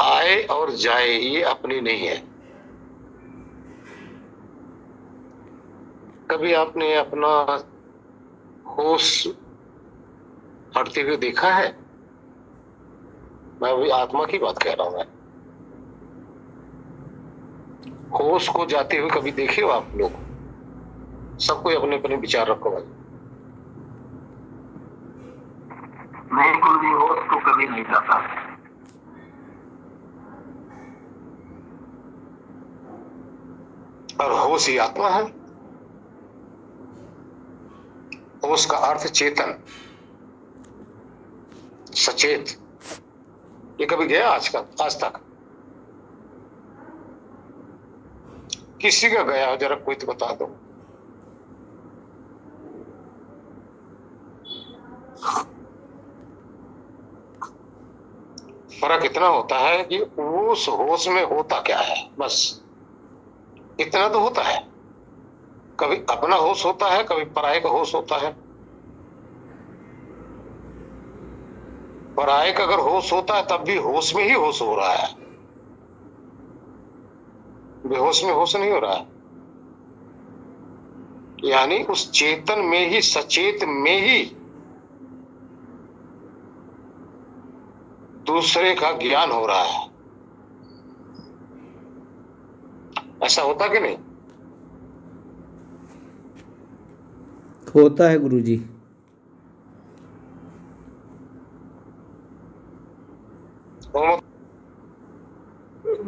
आए और जाए, ये अपनी नहीं है। कभी आपने अपना होश हटते हुए देखा है? मैं अभी आत्मा की बात कह रहा हूं। मैं होश को जाते हुए कभी देखे हो आप लोग? सबको अपने अपने विचार रखो भाई। नहीं गुरु जी, होश को कभी नहीं जाता। और होश ही आत्मा है। होश का अर्थ चेतन, सचेत। ये कभी गया आज तक? किसी का गया हो जरा कोई तो बता दो। फर्क इतना होता है कि उस होश में होता क्या है, बस इतना तो होता है। कभी अपना होश होता है, कभी पराये का होश होता है। पराये का अगर होश होता है तब भी होश में ही होश हो रहा है, बेहोश में होश नहीं हो रहा है। यानी उस चेतन में ही, सचेत में ही दूसरे का ज्ञान हो रहा है। ऐसा होता कि नहीं? होता है गुरुजी।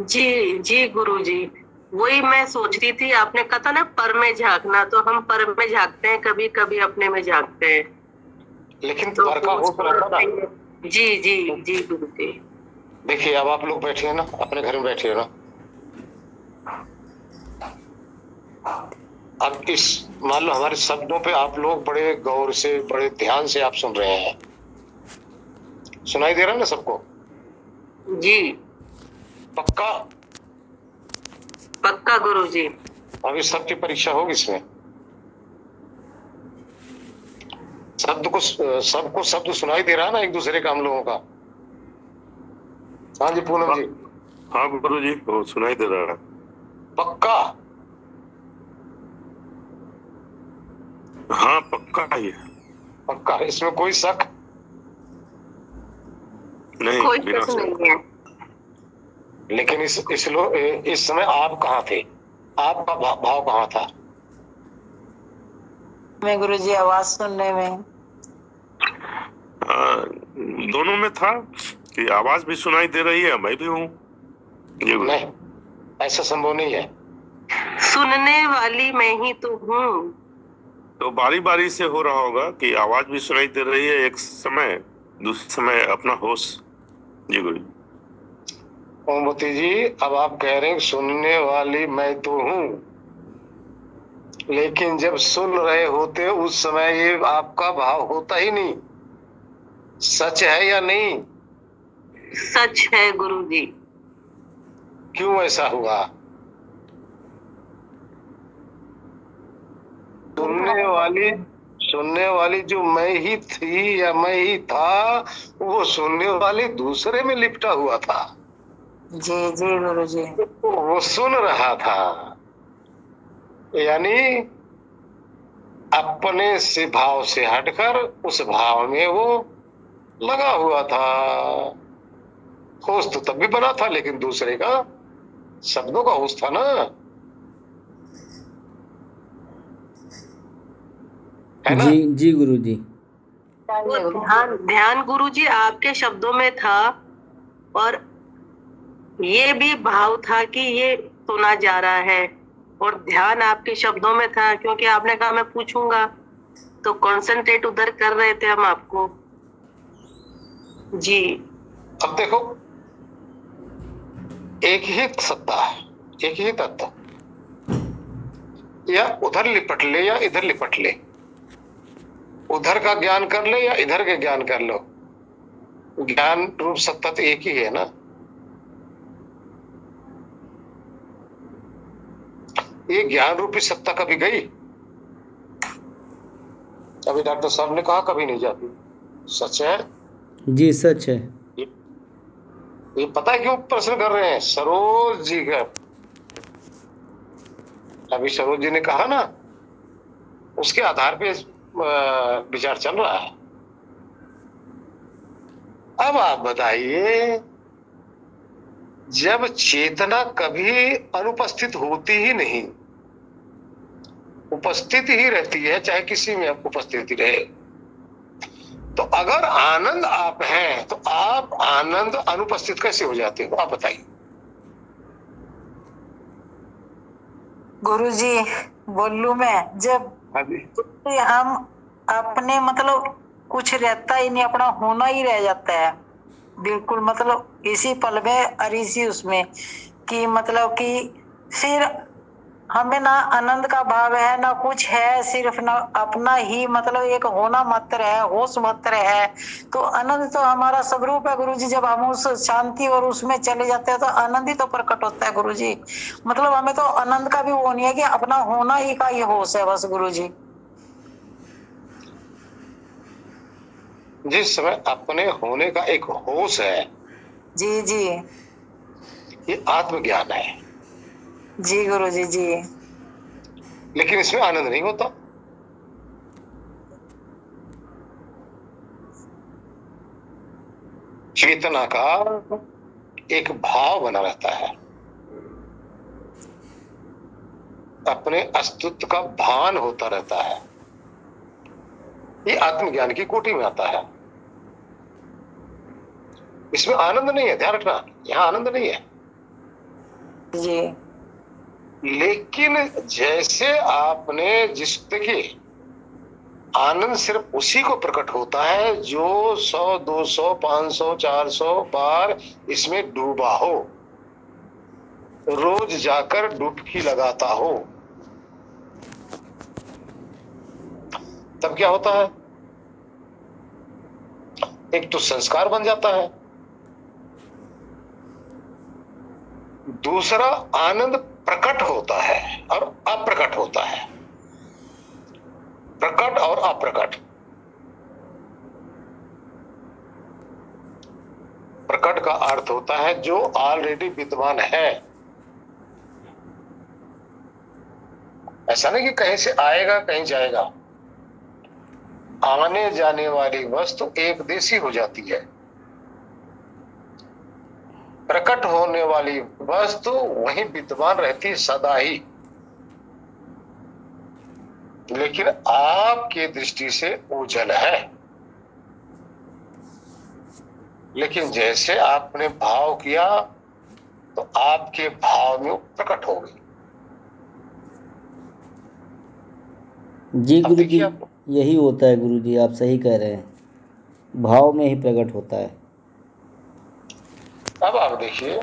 जी जी गुरुजी, वही मैं सोच रही थी। आपने कहा था ना पर में झांकना, तो हम पर में झांकते हैं, कभी कभी अपने में झांकते हैं। लेकिन तो पर का होश रहता ना। जी जी जी गुरुजी। देखिए अब आप लोग बैठे हैं ना, अपने घर में बैठे हो ना। अब इस मान लो हमारे शब्दों पे आप लोग बड़े गौर से, बड़े ध्यान से आप सुन रहे हैं। सुनाई दे रहा है ना सबको? जी पक्का? पक्का गुरुजी। अभी सबकी परीक्षा होगी इसमें। सबको शब्द सुनाई दे रहा है ना एक दूसरे का, हम लोगों का? हाँ जी पूनम जी। हाँ गुरु जी, वो सुनाई दे रहा है। पक्का? हाँ पक्का ही है। पक्का, इसमें कोई शक नहीं, कोई बिना शक शक। नहीं है। लेकिन इस समय आप कहाँ थे? आपका भाव कहाँ था? मैं गुरुजी आवाज सुनने में। दोनों में था कि आवाज भी सुनाई दे रही है, मैं भी हूँ। ये गुरु नहीं, ऐसा संभव नहीं है। सुनने वाली मैं ही तो हूँ। तो बारी बारी से हो रहा होगा कि आवाज भी सुनाई दे रही है एक समय, दूसरे समय अपना होश। जी गुरु। ओमवती जी, अब आप कह रहे हैं सुनने वाली मैं तो हूँ, लेकिन जब सुन रहे होते उस समय ये आपका भाव होता ही नहीं। सच है या नहीं? सच है गुरुजी। क्यों ऐसा हुआ? सुनने वाली जो मैं ही थी या मैं ही था, वो सुनने वाली दूसरे में लिपटा हुआ था। जी जी गुरुजी। वो सुन रहा था, यानी अपने से भाव से हटकर उस भाव में वो लगा हुआ था। होश तो तब भी बना था, लेकिन दूसरे का, शब्दों का होश था ना, है ना? जी जी गुरुजी। वो ध्यान ध्यान गुरुजी आपके शब्दों में था, और ये भी भाव था कि ये सुना जा रहा है, और ध्यान आपके शब्दों में था, क्योंकि आपने कहा मैं पूछूंगा, तो कंसंट्रेट उधर कर रहे थे हम आपको। जी। अब देखो, एक ही सत्ता है, एक ही तत्व, या उधर लिपट ले या इधर लिपट ले, उधर का ज्ञान कर ले या इधर के ज्ञान कर लो, ज्ञान रूप सत्ता तो एक ही है ना। ये ज्ञान रूपी सत्ता कभी गई? अभी डॉक्टर साहब ने कहा कभी नहीं जाती। सच है? जी सच है। ये पता है क्यों प्रश्न कर रहे हैं? सरोज जी का, अभी सरोज जी ने कहा ना, उसके आधार पे विचार चल रहा है। अब आप बताइए, जब चेतना कभी अनुपस्थित होती ही नहीं, उपस्थित ही रहती है, चाहे किसी में उपस्थिति रहे, तो अगर आनंद आप हैं तो आप आनंद अनुपस्थित कैसे हो जाते हो? आप बताइए। गुरुजी बोलूं मैं, जब हाँ जी। हम अपने मतलब कुछ रहता ही नहीं, अपना होना ही रह जाता है बिल्कुल, मतलब इसी पल में और इसी उसमें कि मतलब कि फिर हमें ना आनंद का भाव है ना कुछ है, सिर्फ ना अपना ही मतलब एक होना मात्र है, होश मात्र है। तो आनंद तो हमारा स्वरूप है गुरुजी। जब हम उस शांति और उसमें चले जाते हैं तो आनंद ही तो प्रकट होता है गुरुजी। मतलब हमें तो आनंद का भी वो नहीं है कि अपना होना ही का ही होश है बस गुरुजी। जिस समय अपने होने का एक होश है, जी जी ये आत्मज्ञान है, जी गुरुजी जी। लेकिन इसमें आनंद नहीं होता। चेतना का एक भाव बना रहता है, अपने अस्तित्व का भान होता रहता है। ये आत्मज्ञान की कोटि में आता है। इसमें आनंद नहीं है, ध्यान रखना, यहां आनंद नहीं है। जी लेकिन जैसे आपने जिस, देखिए, आनंद सिर्फ उसी को प्रकट होता है जो 100, 200, 500, 400 बार इसमें डूबा हो, रोज जाकर डुबकी लगाता हो। तब क्या होता है? एक तो संस्कार बन जाता है, दूसरा आनंद प्रकट होता है और अप्रकट होता है। प्रकट और अप्रकट। प्रकट का अर्थ होता है जो ऑलरेडी विद्यमान है। ऐसा नहीं कि कहीं से आएगा कहीं जाएगा। आने जाने वाली वस्तु एक देशी हो जाती है, प्रकट होने वाली वस्तु वहीं विद्यमान रहती है सदा ही। लेकिन आपके दृष्टि से ओझल है, लेकिन जैसे आपने भाव किया तो आपके भाव में वो प्रकट हो गई। जी अब गुरु जी, देखिए आप, यही होता है गुरु जी, आप सही कह रहे हैं, भाव में ही प्रकट होता है। अब आप देखिए,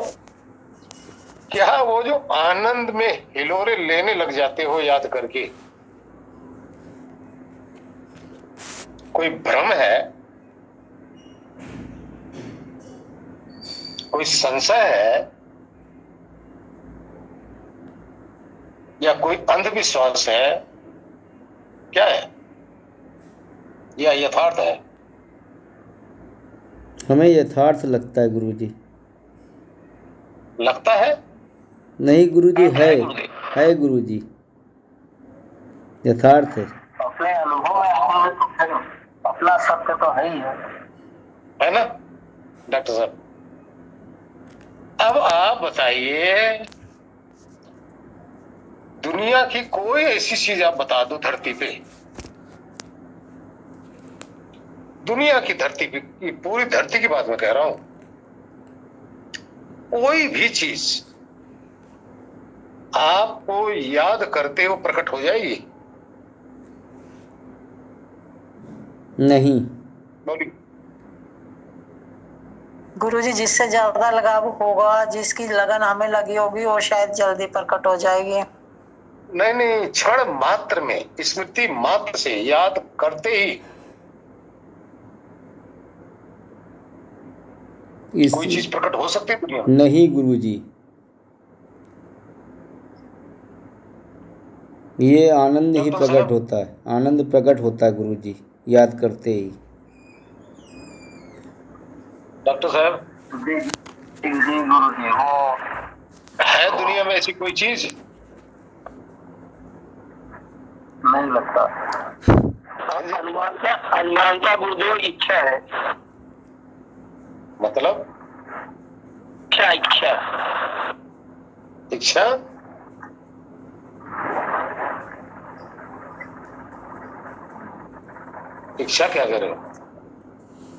क्या वो जो आनंद में हिलोरे लेने लग जाते हो याद करके, कोई भ्रम है, कोई संशय है, या कोई अंधविश्वास है, क्या है, या यथार्थ है? हमें यथार्थ लगता है गुरु जी। लगता है? नहीं गुरु जी, है गुरुदेव। है गुरु जी, यथार्थ है। अपने अनुभव में आनंद तो फिर अपना सत्य तो है ही है ना डॉक्टर साहब? अब आप बताइए, दुनिया की कोई ऐसी चीज आप बता दो धरती पे, दुनिया की धरती पे, पूरी धरती की बात मैं कह रहा हूं, कोई भी चीज आपको याद करते हो प्रकट हो जाएगी? नहीं। बोलिए। गुरुजी, जिससे ज्यादा लगाव होगा, जिसकी लगन हमें लगी होगी, वो शायद जल्दी प्रकट हो जाएगी। नहीं नहीं, क्षण मात्र में, स्मृति मात्र से याद करते ही कोई चीज प्रकट हो सकती है दुनिया में? नहीं गुरु जी, ये आनंद ही प्रकट होता है, आनंद प्रकट होता है गुरु जी, याद करते ही। डॉक्टर साहब, जी गुरु जी, वो है दुनिया में ऐसी कोई चीज? नहीं लगता। अनुमान का गुरुदेव इच्छा है। मतलब इच्छा इच्छा इच्छा? इच्छा क्या करे?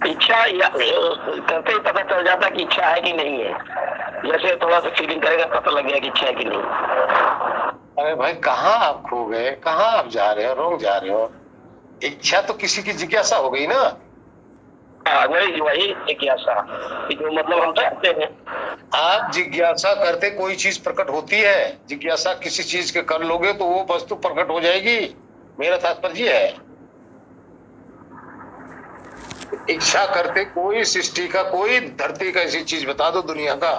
इच्छा करते ही पता चल जाता है कि इच्छा है कि नहीं है। जैसे थोड़ा सा फीलिंग करेगा पता लग गया कि इच्छा है कि नहीं। अरे भाई, कहाँ आप खो गए, कहाँ आप जा रहे हो, रोक जा रहे हो? इच्छा तो किसी की जिज्ञासा हो गई ना। वही जिज्ञासा जो मतलब हम चाहते हैं। आप जिज्ञासा करते कोई चीज प्रकट होती है। जिज्ञासा किसी चीज के कर लोगे तो वो वस्तु प्रकट हो जाएगी। मेरा तात्पर्य है, इच्छा करते कोई सृष्टि का, कोई धरती का ऐसी चीज बता दो दुनिया का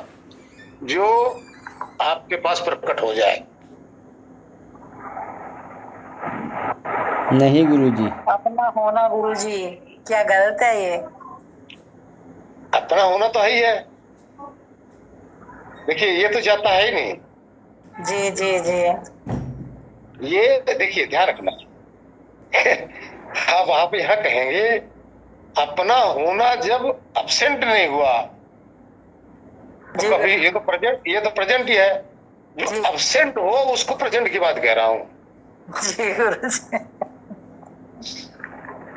जो आपके पास प्रकट हो जाए। नहीं गुरुजी। अपना होना गुरुजी क्या गलत है ये? अपना होना तो है ही है। देखिए, ये तो जाता है ही नहीं। जी जी जी। ये देखिए, ध्यान रखना। आप वहां पे यह कहेंगे, अपना होना जब अब्सेंट नहीं हुआ तो कभी, ये तो प्रेजेंट ही है। जो अब्सेंट हो उसको प्रेजेंट की बात कह रहा हूं। जी गुरुजी।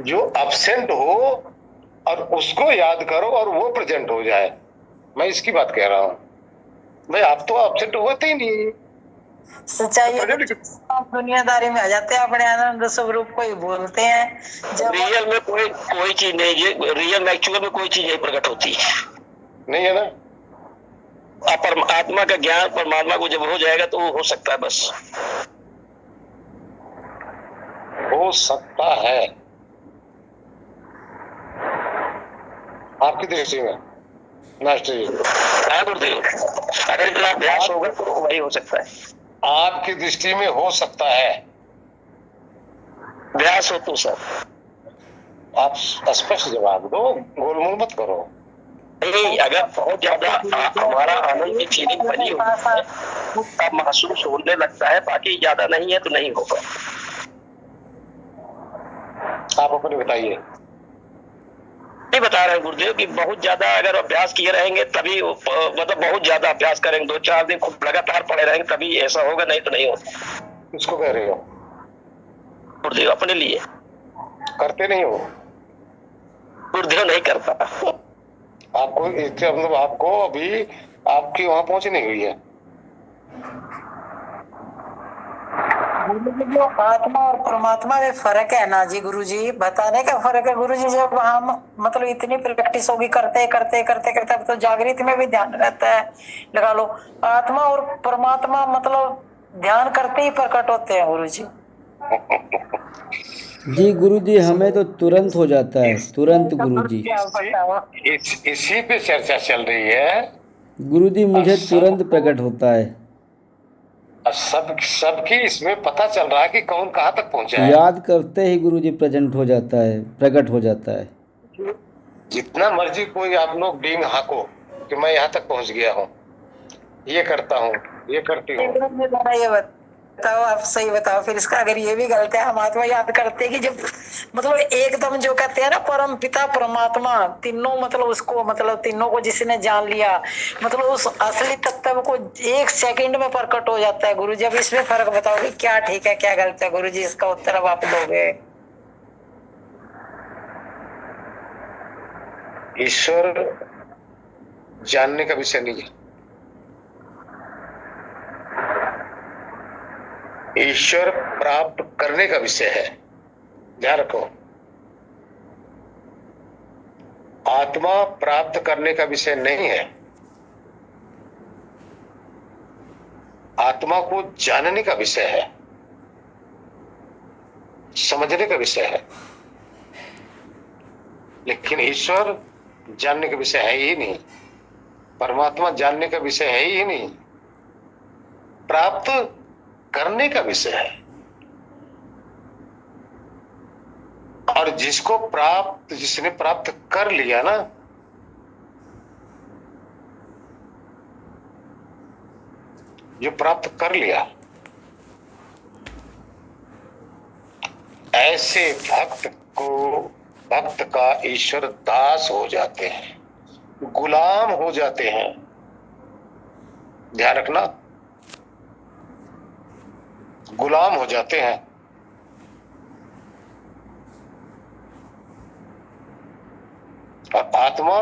जो अब्सेंट हो और उसको याद करो और वो प्रेजेंट हो जाए, मैं इसकी बात कह रहा हूं। भाई, आप तो अब्सेंट होते ही नहीं। सच्चाई दुनियादारी में आ जाते हैं, अपने आनंद स्वरूप को ही बोलते हैं। जब रियल में कोई चीज नहीं है। रियल में एक्चुअल में कोई चीज नहीं प्रकट होती नहीं है ना। आत्मा का ज्ञान परमात्मा को जब हो जाएगा तो वो हो सकता है, बस हो सकता है आपकी दृष्टि में मास्टर जी। गुरुदेव, अगर इतना अभ्यास होगा तो वही हो सकता है। आपकी दृष्टि में हो सकता है, अभ्यास हो तो सर। आप स्पष्ट जवाब दो, गोलमोल मत करो। नहीं, अगर बहुत ज्यादा हमारा आनंद की फीलिंग बनी हो तब महसूस होने लगता है, बाकी ज्यादा नहीं है तो नहीं होगा। आप अपने बताइए। नहीं बता रहे गुरुदेव कि बहुत ज्यादा अगर अभ्यास किए रहेंगे तभी, मतलब बहुत ज्यादा अभ्यास करेंगे, 2-4 दिन खूब लगातार पड़े रहेंगे तभी ऐसा होगा, नहीं तो नहीं होगा। किसको कह रहे हो? गुरुदेव अपने लिए। करते नहीं हो? गुरुदेव नहीं करता। आपको इससे मतलब आपको अभी आपकी वहां पहुंच नहीं हुई है। जो आत्मा और परमात्मा में फर्क है ना जी, गुरुजी बताने का फर्क है गुरुजी। जब हम मतलब इतनी प्रैक्टिस होगी, करते करते करते करते अब तो जागृति में भी ध्यान रहता है। लगा लो, आत्मा और परमात्मा मतलब ध्यान करते ही प्रकट होते हैं गुरुजी। जी गुरुजी, हमें तो तुरंत हो जाता है, तुरंत गुरुजी। इसी पे चर्चा चल रही है गुरुजी, मुझे तुरंत प्रकट होता है। सबकी इसमें पता चल रहा है कि कौन कहाँ तक पहुंचा है। याद करते ही गुरुजी प्रेजेंट हो जाता है, प्रकट हो जाता है। जितना मर्जी कोई आप लोग डींग हाको कि मैं यहाँ तक पहुंच गया हूँ, ये करता हूँ, ये करती हूँ। ये बताओ, आप सही बताओ फिर इसका। अगर ये भी गलत है, हम आत्मा याद करते हैं कि जब मतलब एकदम जो कहते हैं ना परम पिता परमात्मा, तीनों मतलब उसको, मतलब तीनों को जिसने जान लिया, मतलब उस असली तत्व को 1 सेकंड में प्रकट हो जाता है गुरु जी। अब इसमें फर्क बताओ कि क्या ठीक है क्या गलत है गुरु जी, इसका उत्तर अब आप दोगे। ईश्वर जानने का विषय नहीं है, ईश्वर प्राप्त करने का विषय है। ध्यान रखो, आत्मा प्राप्त करने का विषय नहीं है, आत्मा को जानने का विषय है, समझने का विषय है। लेकिन ईश्वर जानने का विषय है ही नहीं, परमात्मा जानने का विषय है ही नहीं, प्राप्त करने का विषय है। और जिसने प्राप्त कर लिया ना, जो प्राप्त कर लिया, ऐसे भक्त का ईश्वर दास हो जाते हैं, गुलाम हो जाते हैं। ध्यान रखना, गुलाम हो जाते हैं। और आत्मा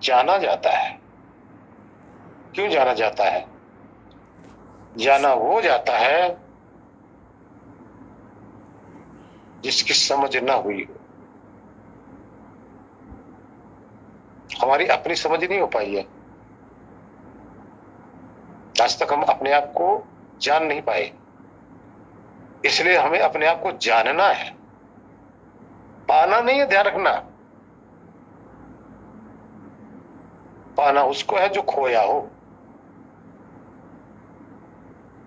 जाना जाता है। क्यों जाना जाता है? जाना वो जाता है जिसकी समझ ना हुई हो। हमारी अपनी समझ नहीं हो पाई है, आज तक हम अपने आप को जान नहीं पाए। इसलिए हमें अपने आप को जानना है, पाना नहीं है। ध्यान रखना, पाना उसको है जो खोया हो।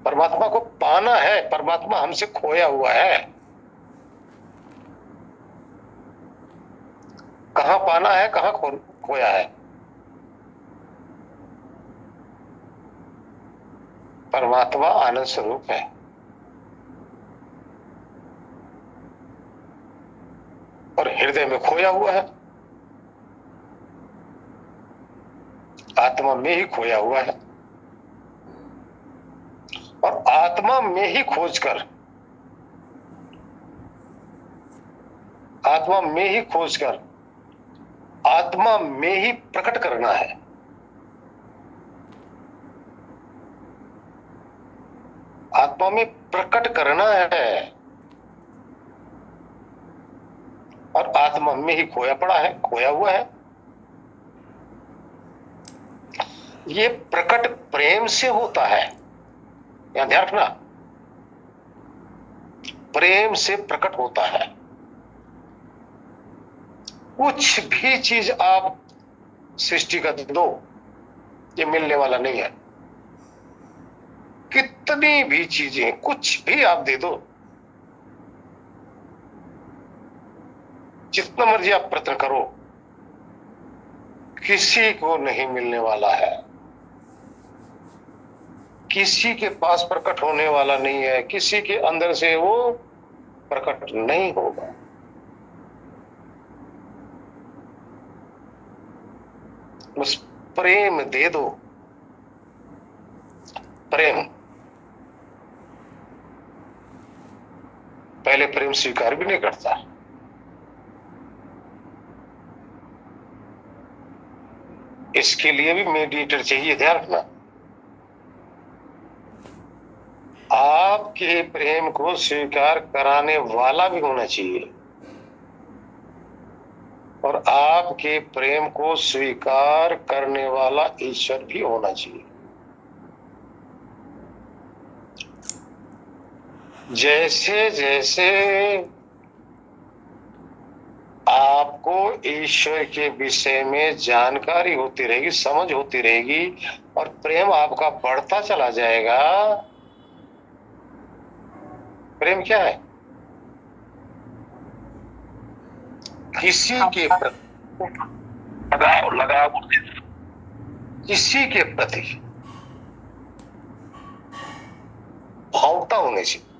परमात्मा को पाना है, परमात्मा हमसे खोया हुआ है। कहां पाना है, कहां खोया है? परमात्मा आनंद स्वरूप है, और हृदय में खोया हुआ है। आत्मा में ही खोया हुआ है, और आत्मा में ही खोजकर, आत्मा में ही खोजकर, आत्मा में ही प्रकट करना है। आत्मा में प्रकट करना है, और आत्मा में ही खोया पड़ा है, खोया हुआ है। ये प्रकट प्रेम से होता है। यहां ध्यान रखना, प्रेम से प्रकट होता है। कुछ भी चीज आप सृष्टिगत दो, ये मिलने वाला नहीं है। कितनी भी चीजें, कुछ भी आप दे दो, जितना मर्जी आप प्रयत्न करो, किसी को नहीं मिलने वाला है, किसी के पास प्रकट होने वाला नहीं है, किसी के अंदर से वो प्रकट नहीं होगा। बस प्रेम दे दो, प्रेम। पहले प्रेम स्वीकार भी नहीं करता, इसके लिए भी मेडिएटर चाहिए। ध्यान रखना, आपके प्रेम को स्वीकार कराने वाला भी होना चाहिए, और आपके प्रेम को स्वीकार करने वाला ईश्वर भी होना चाहिए। जैसे जैसे आपको ईश्वर के विषय में जानकारी होती रहेगी, समझ होती रहेगी, और प्रेम आपका बढ़ता चला जाएगा। प्रेम क्या है? किसी के प्रति लगाव किसी के प्रति भावुकता होनी चाहिए।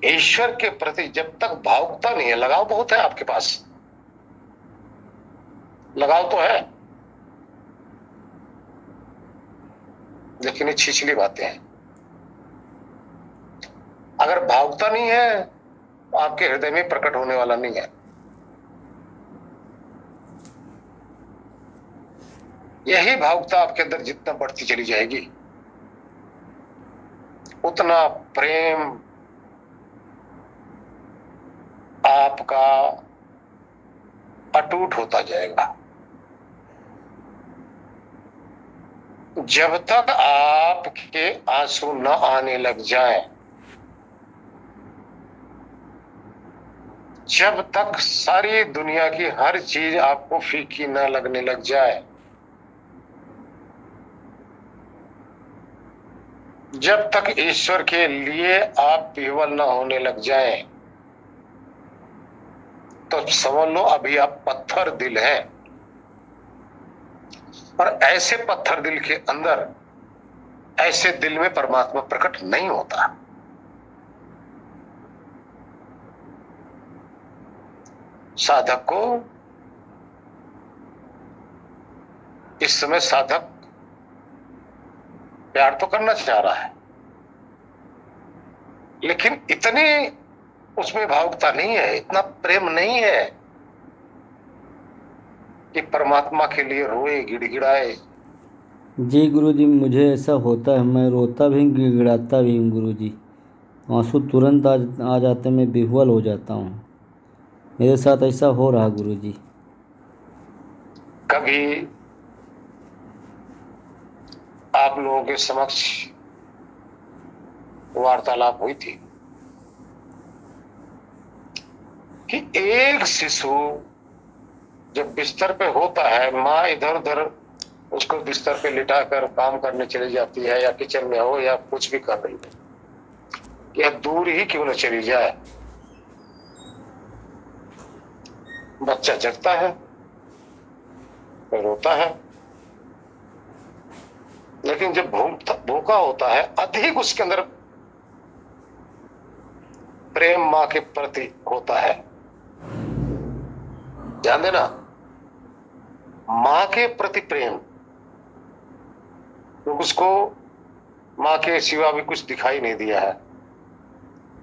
ईश्वर के प्रति जब तक भावुकता नहीं है, लगाव बहुत है आपके पास, लगाव तो है, लेकिन ये छिछली बातें हैं। अगर भावुकता नहीं है तो आपके हृदय में प्रकट होने वाला नहीं है। यही भावुकता आपके अंदर जितना बढ़ती चली जाएगी, उतना प्रेम आपका अटूट होता जाएगा। जब तक आपके आंसू न आने लग जाएं, जब तक सारी दुनिया की हर चीज आपको फीकी न लगने लग जाए, जब तक ईश्वर के लिए आप विह्वल न होने लग जाएं, तो समझ लो अभी आप पत्थर दिल हैं। और ऐसे पत्थर दिल के अंदर ऐसे दिल में परमात्मा प्रकट नहीं होता। साधक को इस समय साधक प्यार तो करना चाह रहा है, लेकिन इतनी उसमें भावुकता नहीं है, इतना प्रेम नहीं है कि परमात्मा के लिए रोए, गिड़गिड़ाए। जी गुरुजी, मुझे ऐसा होता है, मैं रोता भी गिड़गिड़ाता भी हूँ गुरुजी। आंसू तुरंत आ जाते, मैं विह्वल हो जाता हूँ। मेरे साथ ऐसा हो रहा गुरुजी। कभी आप लोगों के समक्ष वार्तालाप हुई थी कि एक शिशु जब बिस्तर पे होता है, माँ इधर उधर उसको बिस्तर पे लिटाकर काम करने चली जाती है, या किचन में हो या कुछ भी कर रही हो, या दूर ही क्यों न चली जाए, बच्चा जगता है, फिर रोता है। लेकिन जब भूखा होता है, अधिक उसके अंदर प्रेम माँ के प्रति होता है। ध्यान देना, माँ के प्रति प्रेम, तो उसको माँ के सिवा भी कुछ दिखाई नहीं दिया है।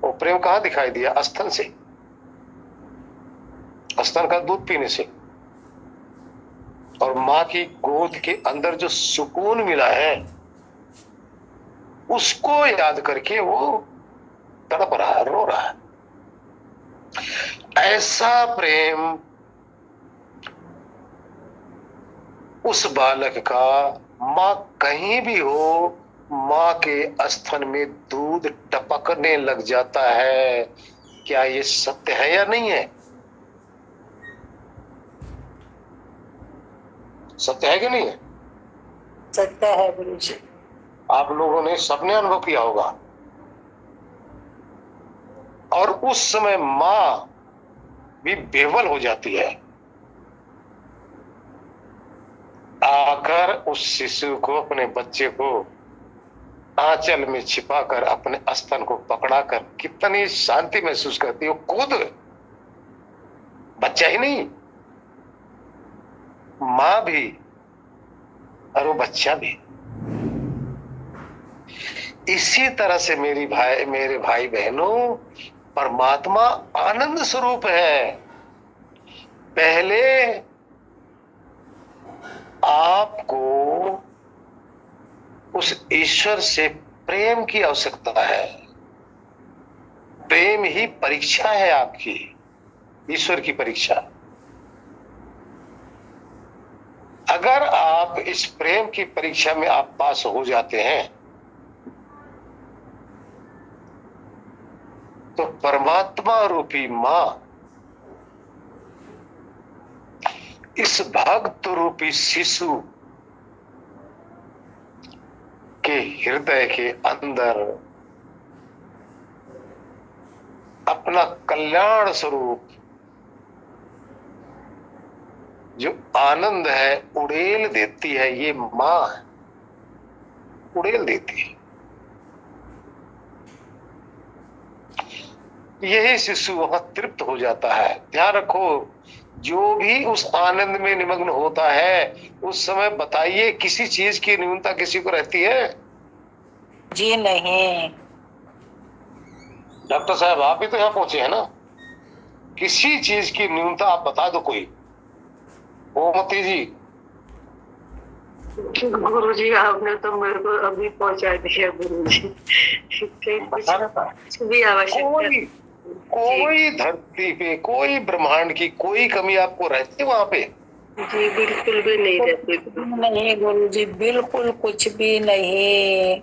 वो प्रेम कहाँ दिखाई दिया? स्तन से, स्तन का दूध पीने से, और माँ की गोद के अंदर जो सुकून मिला है उसको याद करके वो तड़प रहा है, रो रहा है। ऐसा प्रेम उस बालक का माँ कहीं भी हो, माँ के स्तन में दूध टपकने लग जाता है। क्या ये सत्य है या नहीं है? सत्य है कि नहीं है? सत्य है गुरु जी। आप लोगों ने सबने अनुभव किया होगा। और उस समय माँ भी बेवल हो जाती है, आकर उस शिशु को, अपने बच्चे को आंचल में छिपाकर अपने स्तन को पकड़ाकर कितनी शांति महसूस करती है। खुद बच्चा ही नहीं, माँ भी और वो बच्चा भी। इसी तरह से मेरे भाई बहनों, परमात्मा आनंद स्वरूप है। पहले आपको उस ईश्वर से प्रेम की आवश्यकता है। प्रेम ही परीक्षा है आपकी, ईश्वर की परीक्षा। अगर आप इस प्रेम की परीक्षा में आप पास हो जाते हैं तो परमात्मा रूपी मां इस भक्त रूपी शिशु के हृदय के अंदर अपना कल्याण स्वरूप जो आनंद है उड़ेल देती है। ये मां उड़ेल देती है। यही शिशु वहां तृप्त हो जाता है। ध्यान रखो, जो भी उस आनंद में निमग्न होता है उस समय बताइए किसी चीज की न्यूनता किसी को रहती है? जी नहीं। डॉक्टर साहब आप भी तो यहाँ पहुंचे हैं ना, किसी चीज की न्यूनता आप बता दो कोई। ओमती जी। गुरु जी आपने तो मेरे को अभी पहुंचा दिया गुरु जी। कुछ भी आवश्यक कोई धरती पे, कोई ब्रह्मांड की कोई कमी आपको रहती है वहां पे? जी बिल्कुल भी नहीं रहती। नहीं गुरु जी, बिल्कुल कुछ भी नहीं।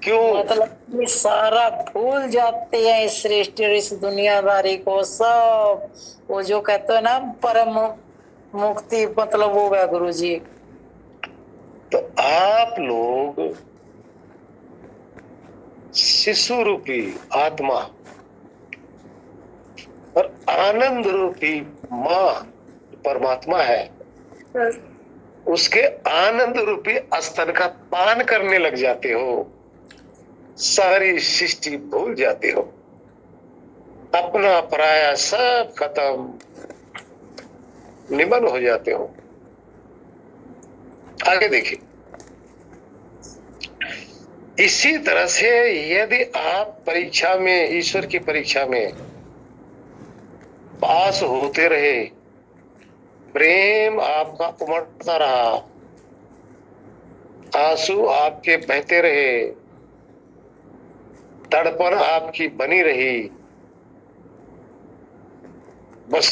क्यों? मतलब ये सारा भूल जाते हैं इस सृष्टि और इस दुनियादारी को सब। वो जो कहते हैं ना परम मुक्ति, मतलब वो है गुरु जी। तो आप लोग शिशु रूपी आत्मा और आनंद रूपी माँ परमात्मा है, उसके आनंद रूपी स्तन का पान करने लग जाते हो, सारी सृष्टि भूल जाते हो, अपना पराया सब खत्म, निमन हो जाते हो। आगे देखिए, इसी तरह से यदि आप परीक्षा में, ईश्वर की परीक्षा में पास होते रहे, प्रेम आपका उमड़ता रहा, आंसू आपके बहते रहे, तड़पन आपकी बनी रही, बस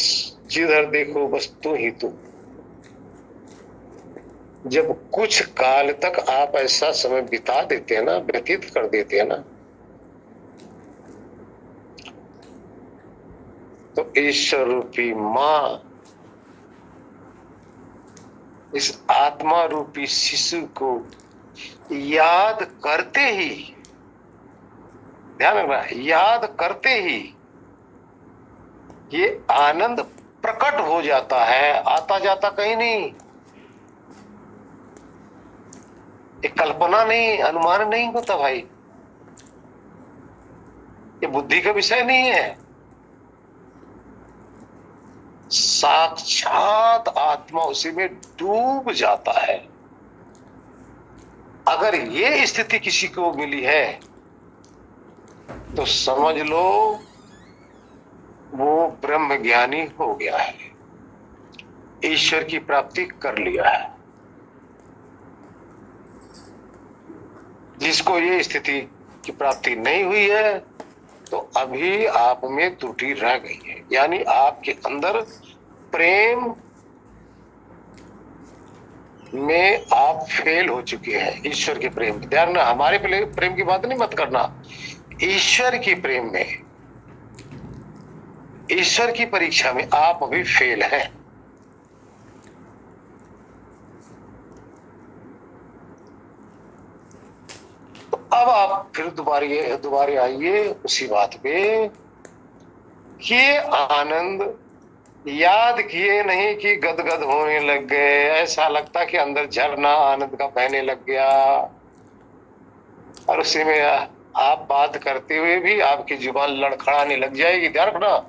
जिधर देखो बस तू ही तू, जब कुछ काल तक आप ऐसा समय बिता देते हैं ना, व्यतीत कर देते हैं ना, तो ईश्वर रूपी मां इस आत्मा रूपी शिशु को याद करते ही, ध्यान रखना, याद करते ही ये आनंद प्रकट हो जाता है, आता जाता कहीं नहीं। ये कल्पना नहीं, अनुमान नहीं होता भाई, ये बुद्धि का विषय नहीं है, साक्षात आत्मा उसी में डूब जाता है। अगर ये स्थिति किसी को मिली है तो समझ लो वो ब्रह्म ज्ञानी हो गया है, ईश्वर की प्राप्ति कर लिया है। जिसको ये स्थिति की प्राप्ति नहीं हुई है तो अभी आप में त्रुटि रह गई है, यानी आपके अंदर प्रेम में आप फेल हो चुके हैं। ईश्वर के प्रेम, ध्यान रखना, हमारे प्रेम की बात नहीं मत करना, ईश्वर के प्रेम में, ईश्वर की परीक्षा में आप अभी फेल हैं। तो अब आप फिर दोबारा आइए उसी बात पे कि आनंद याद किए नहीं कि गदगद होने लग गए, ऐसा लगता कि अंदर झरना आनंद का बहने लग गया, और उसी में आप बात करते हुए भी आपकी जुबान लड़खड़ाने लग जाएगी। ध्यान रखना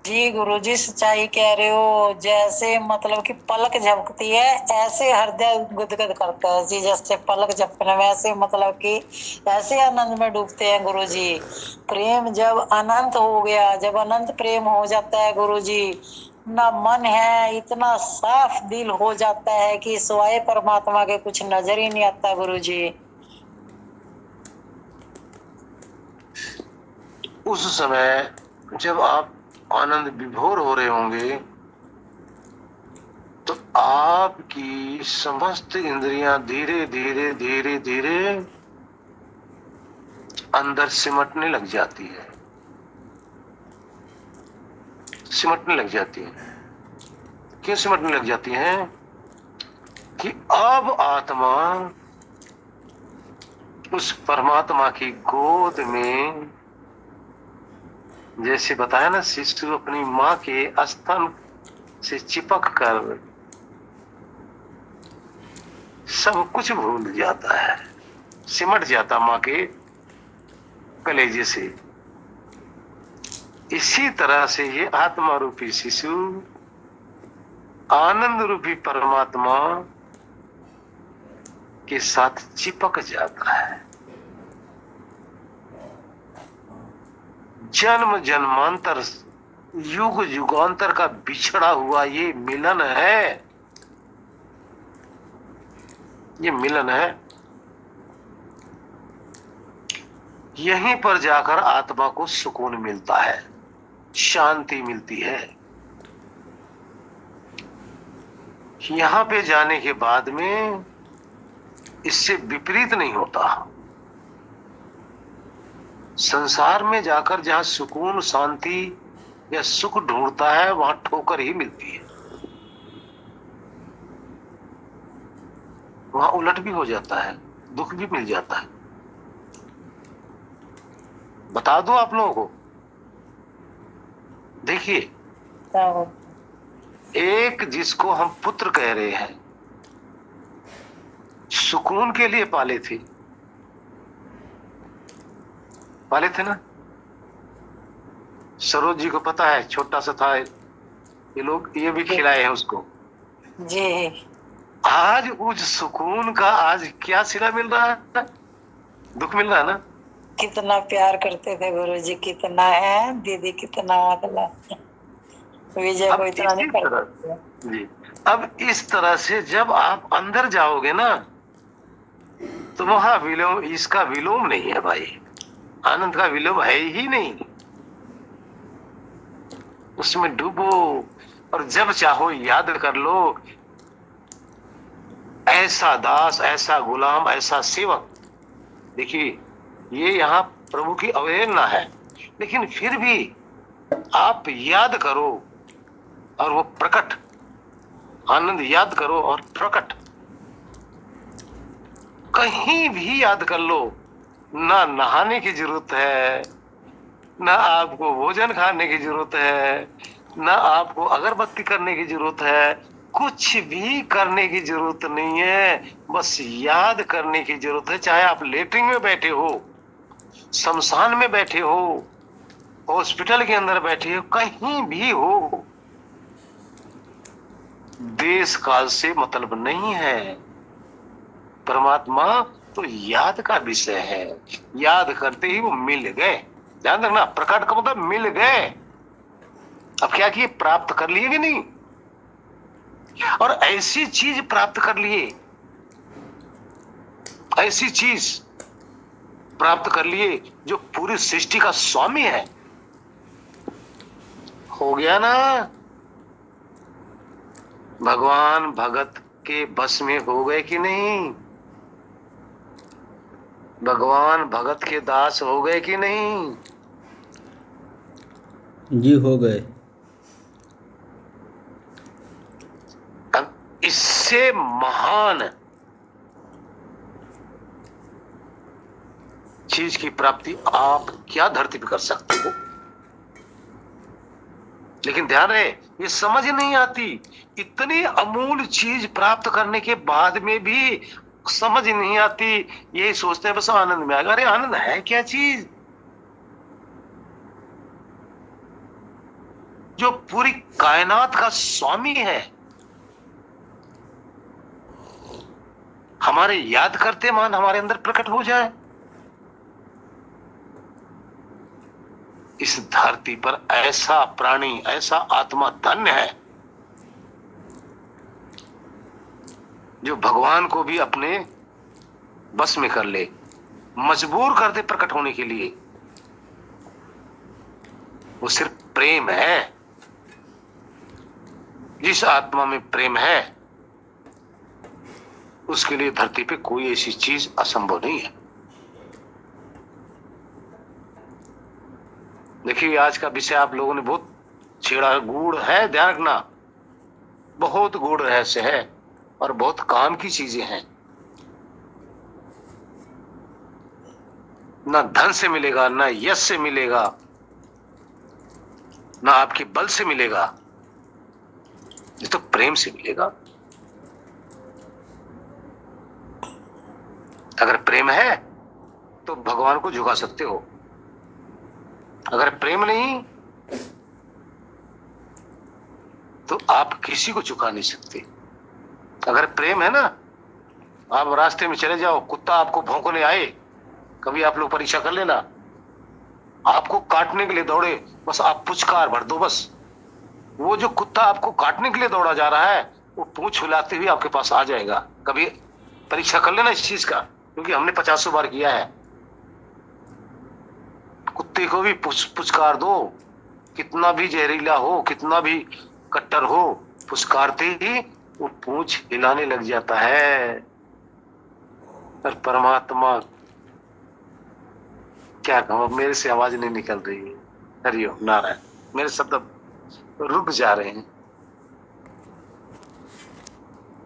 जी गुरुजी, सच्चाई कह रहे हो। जैसे मतलब कि पलक झपकती है ऐसे हृदय गुदगद करता है जी, जैसे पलक झपकने वैसे मतलब कि ऐसे आनंद में डूबते हैं गुरुजी। प्रेम जब अनंत हो गया, जब अनंत प्रेम हो जाता है गुरुजी, ना मन है, इतना साफ दिल हो जाता है कि सिवाय परमात्मा के कुछ नजर ही नहीं आता गुरुजी। उस समय जब आप आनंद विभोर हो रहे होंगे तो आपकी समस्त इंद्रियां धीरे धीरे धीरे धीरे अंदर सिमटने लग जाती है, सिमटने लग जाती है। क्यों सिमटने लग जाती है? कि अब आत्मा उस परमात्मा की गोद में, जैसे बताया ना, शिशु अपनी माँ के स्तन से चिपक कर सब कुछ भूल जाता है, सिमट जाता माँ के कलेजे से। इसी तरह से ये आत्मा रूपी शिशु आनंद रूपी परमात्मा के साथ चिपक जाता है। जन्म जन्मांतर युग युगांतर का बिछड़ा हुआ ये मिलन है, ये मिलन है। यहीं पर जाकर आत्मा को सुकून मिलता है, शांति मिलती है। यहां पे जाने के बाद में इससे विपरीत नहीं होता। संसार में जाकर जहां सुकून, शांति या सुख ढूंढता है वहां ठोकर ही मिलती है, वहां उलट भी हो जाता है, दुख भी मिल जाता है। बता दो आप लोगों को, देखिए, एक जिसको हम पुत्र कह रहे हैं, सुकून के लिए पाले थे ना। सरोज जी को पता है, छोटा सा था, ये लोग ये भी खिलाए हैं उसको। जी आज उस सुकून का आज क्या सिला मिल रहा है? दुख मिल रहा है ना। कितना प्यार करते थे गुरुजी, कितना है दीदी, कितना मतलब विजय अब को इतना नहीं इसी करते तरह जी, अब इस तरह से जब आप अंदर जाओगे ना, तो वहां विलोम, इसका विलोम नहीं है भाई, आनंद का विलोम है ही नहीं। उसमें डूबो और जब चाहो याद कर लो। ऐसा दास, ऐसा गुलाम, ऐसा सेवक। देखिए, ये यहाँ प्रभु की अवहेलना है, लेकिन फिर भी आप याद करो और वो प्रकट, आनंद याद करो और प्रकट। कहीं भी याद कर लो, ना नहाने की जरूरत है, ना आपको भोजन खाने की जरूरत है, ना आपको अगरबत्ती करने की जरूरत है, कुछ भी करने की जरूरत नहीं है, बस याद करने की जरूरत है। चाहे आप लेटरिन में बैठे हो, शमशान में बैठे हो, हॉस्पिटल के अंदर बैठे हो, कहीं भी हो, देश काल से मतलब नहीं है। परमात्मा तो याद का विषय है, याद करते ही वो मिल गए। ध्यान रखना, प्रकट का मतलब मिल गए। अब क्या किए, प्राप्त कर लिए कि नहीं? और ऐसी चीज प्राप्त कर लिए, ऐसी चीज प्राप्त कर लिए जो पूरी सृष्टि का स्वामी है। हो गया ना, भगवान भगत के बस में हो गए कि नहीं? भगवान भगत के दास हो गए कि नहीं? जी हो गए। अब इससे महान चीज की प्राप्ति आप क्या धरती पे कर सकते हो? लेकिन ध्यान रहे, ये समझ नहीं आती। इतनी अमूल्य चीज प्राप्त करने के बाद में भी समझ नहीं आती। यही सोचते हैं बस आनंद में आएगा। अरे आनंद है क्या चीज जो पूरी कायनात का स्वामी है? हमारे याद करते मान हमारे अंदर प्रकट हो जाए। इस धरती पर ऐसा प्राणी, ऐसा आत्मा धन्य है जो भगवान को भी अपने बस में कर ले, मजबूर कर दे प्रकट होने के लिए। वो सिर्फ प्रेम है। जिस आत्मा में प्रेम है उसके लिए धरती पे कोई ऐसी चीज असंभव नहीं है। देखिए, आज का विषय आप लोगों ने बहुत छेड़ा, गूढ़ है, ध्यान रखना, बहुत गूढ़ रहस्य है और बहुत काम की चीजें हैं। ना धन से मिलेगा, ना यश से मिलेगा, ना आपके बल से मिलेगा, ये तो प्रेम से मिलेगा। अगर प्रेम है तो भगवान को झुका सकते हो, अगर प्रेम नहीं तो आप किसी को झुका नहीं सकते। अगर प्रेम है ना, आप रास्ते में चले जाओ, कुत्ता आपको भौंकने आए, कभी आप लोग परीक्षा कर लेना, आपको काटने के लिए दौड़े, बस आप पुचकार भर दो, बस वो जो कुत्ता आपको काटने के लिए दौड़ा जा रहा है वो पूंछ हिलाते हुए आपके पास आ जाएगा। कभी परीक्षा कर लेना इस चीज का, क्योंकि हमने 50 बार किया है। कुत्ते को भी पुचकार दो, कितना भी जहरीला हो, कितना भी कट्टर हो, पुचकारते ही वो पूंछ हिलाने लग जाता है। और परमात्मा क्या कहूं, मेरे से आवाज नहीं निकल रही है। हरिओम नारायण, मेरे शब्द रुक जा रहे हैं,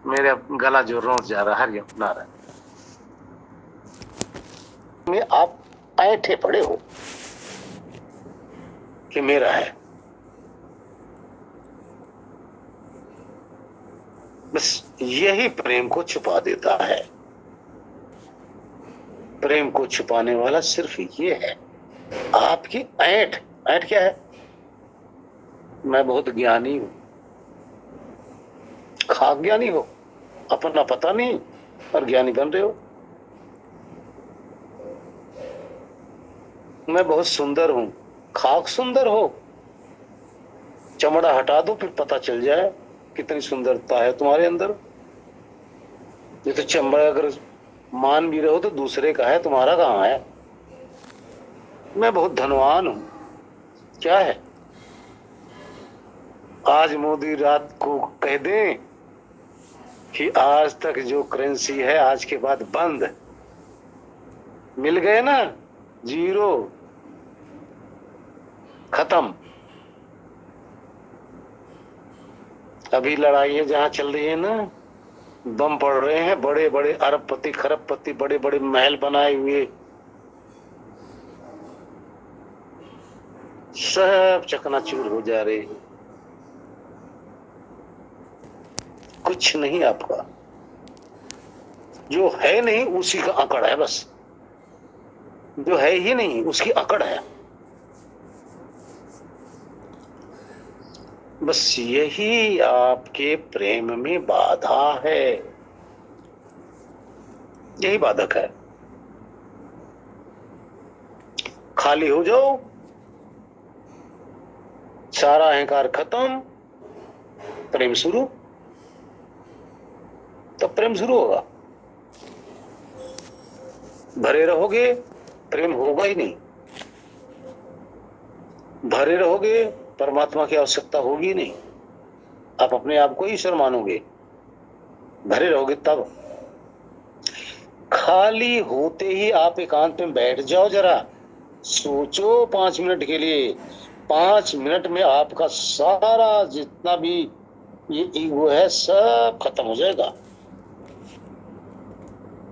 मेरा गला जो रोट जा रहा है। हरिओम नारायण में आप ऐठे पड़े हो कि मेरा है, बस यही प्रेम को छुपा देता है। प्रेम को छुपाने वाला सिर्फ ये है, आपकी ऐंठ। ऐंठ क्या है? मैं बहुत ज्ञानी हूं। खाक ज्ञानी हो, अपना पता नहीं और ज्ञानी बन रहे हो। मैं बहुत सुंदर हूं, खाक सुंदर हो, चमड़ा हटा दो फिर पता चल जाए कितनी सुंदरता है तुम्हारे अंदर। ये तो चमड़ा अगर मान भी रहे हो तो दूसरे का है, तुम्हारा कहाँ है? मैं बहुत धनवान हूं, क्या है? आज मोदी रात को कह दें कि आज तक जो करेंसी है आज के बाद बंद, मिल गए ना, जीरो, खत्म। अभी लड़ाइयां जहां चल रही है ना, बम पड़ रहे हैं, बड़े बड़े अरबपति खरबपति बड़े बड़े महल बनाए हुए सब चकनाचूर हो जा रहे हैं। कुछ नहीं आपका, जो है नहीं उसी का अकड़ है, बस जो है ही नहीं उसकी अकड़ है। बस यही आपके प्रेम में बाधा है, यही बाधक है। खाली हो जाओ, सारा अहंकार खत्म, प्रेम शुरू, तब प्रेम शुरू होगा। भरे रहोगे प्रेम होगा ही नहीं, भरे रहोगे परमात्मा की आवश्यकता होगी नहीं, आप अपने आप को ईश्वर मानोगे। भरे रहोगे तब। खाली होते ही आप एकांत में बैठ जाओ, जरा सोचो 5 मिनट के लिए। 5 मिनट में आपका सारा जितना भी ये ईगो है सब खत्म हो जाएगा।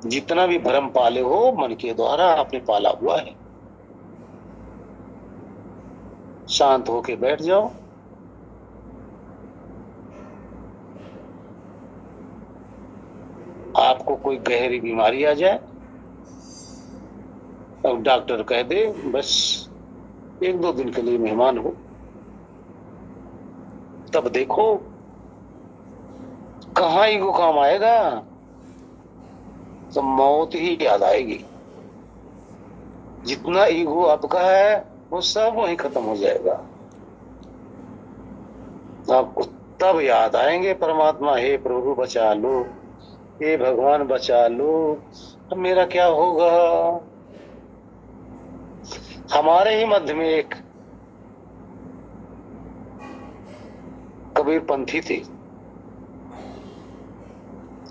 जितना भी भ्रम पाले हो मन के द्वारा आपने पाला हुआ है, शांत होके बैठ जाओ। आपको कोई गहरी बीमारी आ जाए और डॉक्टर कह दे बस 1-2 दिन के लिए मेहमान हो, तब देखो कहाँ ईगो काम आएगा, तो मौत ही याद आएगी। जितना ईगो आपका है वो सब वहीं खत्म हो जाएगा। आपको तब याद आएंगे परमात्मा, हे प्रभु बचा लो, हे भगवान बचा लो, अब मेरा क्या होगा। हमारे ही मध्य में एक कबीर पंथी थे,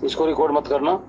इसको रिकॉर्ड मत करना,